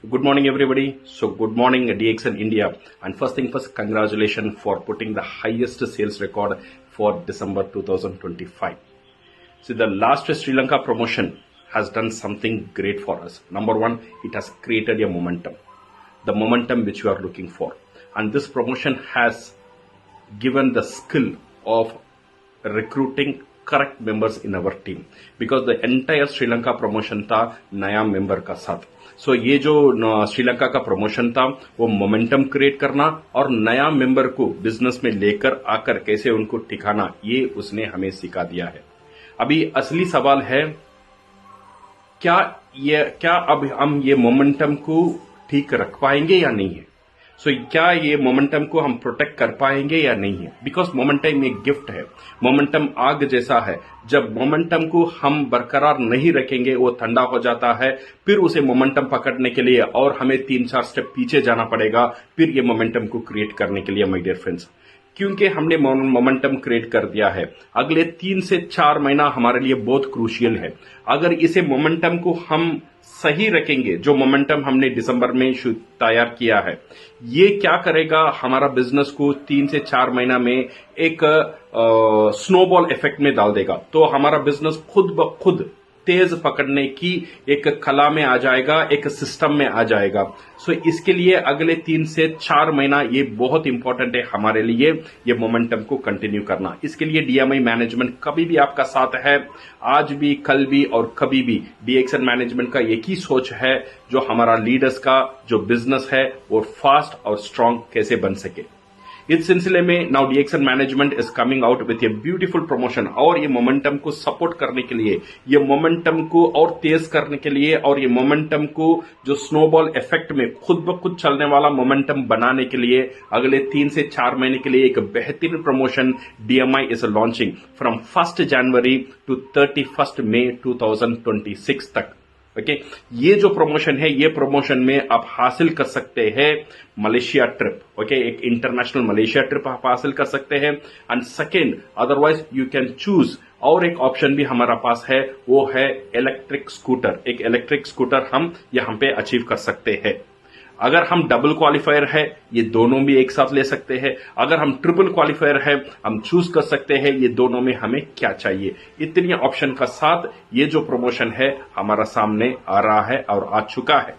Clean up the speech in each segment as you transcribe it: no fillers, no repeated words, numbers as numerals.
Good morning, everybody. So, good morning, DXN India. And first thing first, congratulations for putting the highest sales record for December 2025. See, the last Sri Lanka promotion has done something great for us. Number one, it has created a momentum, the momentum which we are looking for. And this promotion has given the skill of recruiting correct members in our team, because the entire Sri Lanka promotion था नया member का साथ. सो ये जो श्रीलंका का promotion था वो momentum create करना और नया मेंबर को बिजनेस में लेकर आकर कैसे उनको ठिकाना, ये उसने हमें सिखा दिया है. अभी असली सवाल है क्या अब हम ये मोमेंटम को ठीक रख पाएंगे या नहीं है. सो क्या ये मोमेंटम को हम प्रोटेक्ट कर पाएंगे या नहीं है. बिकॉज मोमेंटम एक गिफ्ट है, मोमेंटम आग जैसा है. जब मोमेंटम को हम बरकरार नहीं रखेंगे वो ठंडा हो जाता है. फिर उसे मोमेंटम पकड़ने के लिए और हमें 3-4 स्टेप पीछे जाना पड़ेगा फिर ये मोमेंटम को क्रिएट करने के लिए. माय डियर फ्रेंड्स, क्योंकि हमने मोमेंटम क्रिएट कर दिया है, अगले 3 से 4 महीना हमारे लिए बहुत क्रूशियल है. अगर इसे मोमेंटम को हम सही रखेंगे, जो मोमेंटम हमने दिसंबर में तैयार किया है, ये क्या करेगा, हमारा बिजनेस को 3 से 4 महीना में एक स्नोबॉल इफेक्ट में डाल देगा. तो हमारा बिजनेस खुद ब खुद तेज पकड़ने की एक कला में आ जाएगा, एक सिस्टम में आ जाएगा. सो इसके लिए अगले 3 से 4 महीना ये बहुत इंपॉर्टेंट है हमारे लिए, ये मोमेंटम को कंटिन्यू करना. इसके लिए डीएमआई मैनेजमेंट कभी भी आपका साथ है, आज भी, कल भी और कभी भी. डीएक्सन मैनेजमेंट का एक ही सोच है, जो हमारा लीडर्स का जो बिजनेस है वो फास्ट और स्ट्रांग कैसे बन सके. इस सिलसिले में now DXN management is coming out with a beautiful promotion. और ये मोमेंटम को सपोर्ट करने के लिए, ये मोमेंटम को और तेज करने के लिए, और ये मोमेंटम को जो स्नोबॉल इफेक्ट में खुद ब खुद चलने वाला मोमेंटम बनाने के लिए अगले 3 से 4 महीने के लिए एक बेहतरीन promotion DMI is launching from 1 January to 31 May 2026 तक. ओके, ये जो प्रमोशन है, ये प्रमोशन में आप हासिल कर सकते हैं मलेशिया ट्रिप. ओके, एक इंटरनेशनल मलेशिया ट्रिप आप हासिल कर सकते हैं. And second, otherwise you can choose, और एक ऑप्शन भी हमारा पास है, वो है इलेक्ट्रिक स्कूटर. एक इलेक्ट्रिक स्कूटर हम यहां पे अचीव कर सकते हैं. अगर हम डबल क्वालिफायर है, ये दोनों भी एक साथ ले सकते हैं. अगर हम ट्रिपल क्वालिफायर है, हम चूज कर सकते हैं ये दोनों में हमें क्या चाहिए. इतनी ऑप्शन का साथ ये जो प्रमोशन है हमारा सामने आ रहा है और आ चुका है.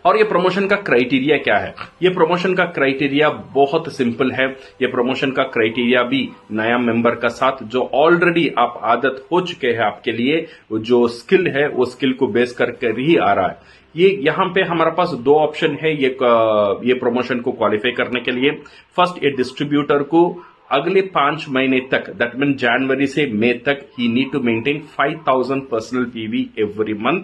और ये प्रमोशन का क्राइटेरिया क्या है? ये प्रमोशन का क्राइटेरिया बहुत सिंपल है. ये प्रमोशन का क्राइटेरिया भी नया मेंबर का साथ, जो ऑलरेडी आप आदत हो चुके हैं, आपके लिए जो स्किल है वो स्किल को बेस करके ही आ रहा है. ये यहां पे हमारे पास 2 ऑप्शन है ये प्रमोशन को क्वालिफाई करने के लिए. फर्स्ट, ये डिस्ट्रीब्यूटर को अगले 5 महीने तक, दैट मीन जनवरी से मई तक, he need to maintain 5000 personal PV every month.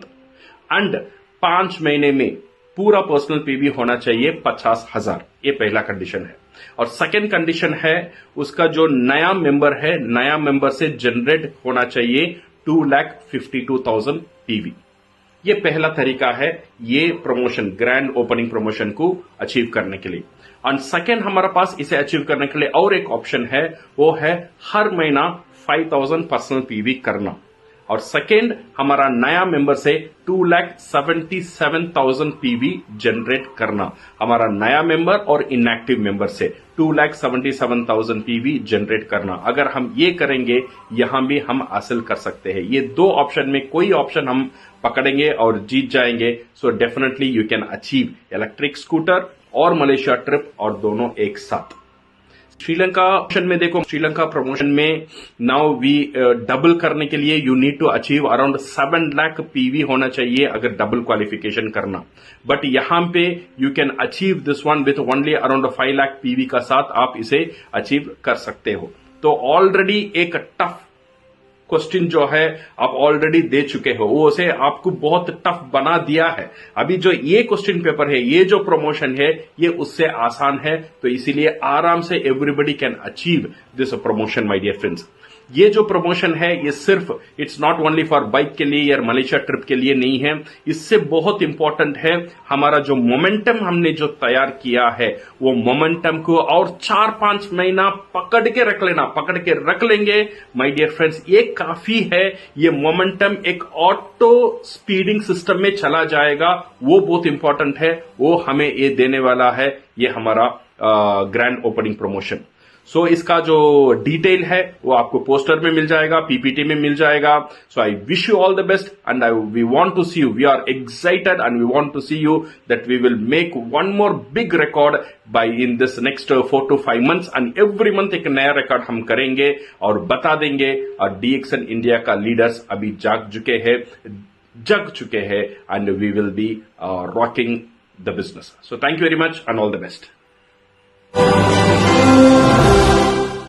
And 5 महीने में पूरा पर्सनल पीवी होना चाहिए 50,000. ये पहला कंडीशन है. और सेकेंड कंडीशन है, उसका जो नया मेंबर है, नया मेंबर से जनरेट होना चाहिए 2,52,000 पीवी. ये पहला तरीका है ये प्रमोशन, ग्रैंड ओपनिंग प्रमोशन को अचीव करने के लिए. और सेकेंड, हमारे पास इसे अचीव करने के लिए और एक ऑप्शन है, वो है हर महीना 5,000 पर्सनल पीवी करना. और सेकेंड, हमारा नया मेंबर से 2,77,000 पीवी जनरेट करना. हमारा नया मेंबर और इनएक्टिव मेंबर से 2,77,000 पीवी जनरेट करना. अगर हम ये करेंगे, यहां भी हम हासिल कर सकते हैं. ये 2 ऑप्शन में कोई ऑप्शन हम पकड़ेंगे और जीत जाएंगे. So definitely you can achieve electric scooter और मलेशिया ट्रिप, और दोनों एक साथ. श्रीलंका ऑप्शन में देखो, श्रीलंका प्रमोशन में नाउ वी डबल करने के लिए you need to achieve around 7 lakh PV होना चाहिए अगर डबल क्वालिफिकेशन करना. बट यहां पे you can achieve this one with only around 5 lakh PV का साथ आप इसे अचीव कर सकते हो. तो ऑलरेडी एक टफ क्वेश्चन जो है आप ऑलरेडी दे चुके हो, वो उसे आपको बहुत टफ बना दिया है. अभी जो ये क्वेश्चन पेपर है, ये जो प्रमोशन है, ये उससे आसान है. तो इसीलिए आराम से everybody can achieve this promotion, my dear friends. ये जो प्रमोशन है ये सिर्फ it's not only for bike के लिए या मलेशिया ट्रिप के लिए नहीं है, इससे बहुत इंपॉर्टेंट है हमारा जो मोमेंटम हमने जो तैयार किया है वो मोमेंटम को और 4-5 महीना पकड़ के रख लेना, पकड़ के रख लेंगे माय डियर फ्रेंड्स, ये काफी है। ये मोमेंटम एक ऑटो स्पीडिंग सिस्टम में चला जाएगा, वो बहुत इंपॉर्टेंट है, वो हमें ये देने वाला है ये हमारा ग्रैंड ओपनिंग प्रमोशन। सो इसका जो डिटेल है वो आपको पोस्टर में मिल जाएगा, पीपीटी में मिल जाएगा। So I wish you all the best and we want to see you, we are excited and we want to see you that we will make one more big record by in this next 4 to 5 months and every month एक नया record हम करेंगे और बता देंगे। और DXN India का leaders अभी जग चुके हैं and we will be rocking the business. So thank you very much and all the best.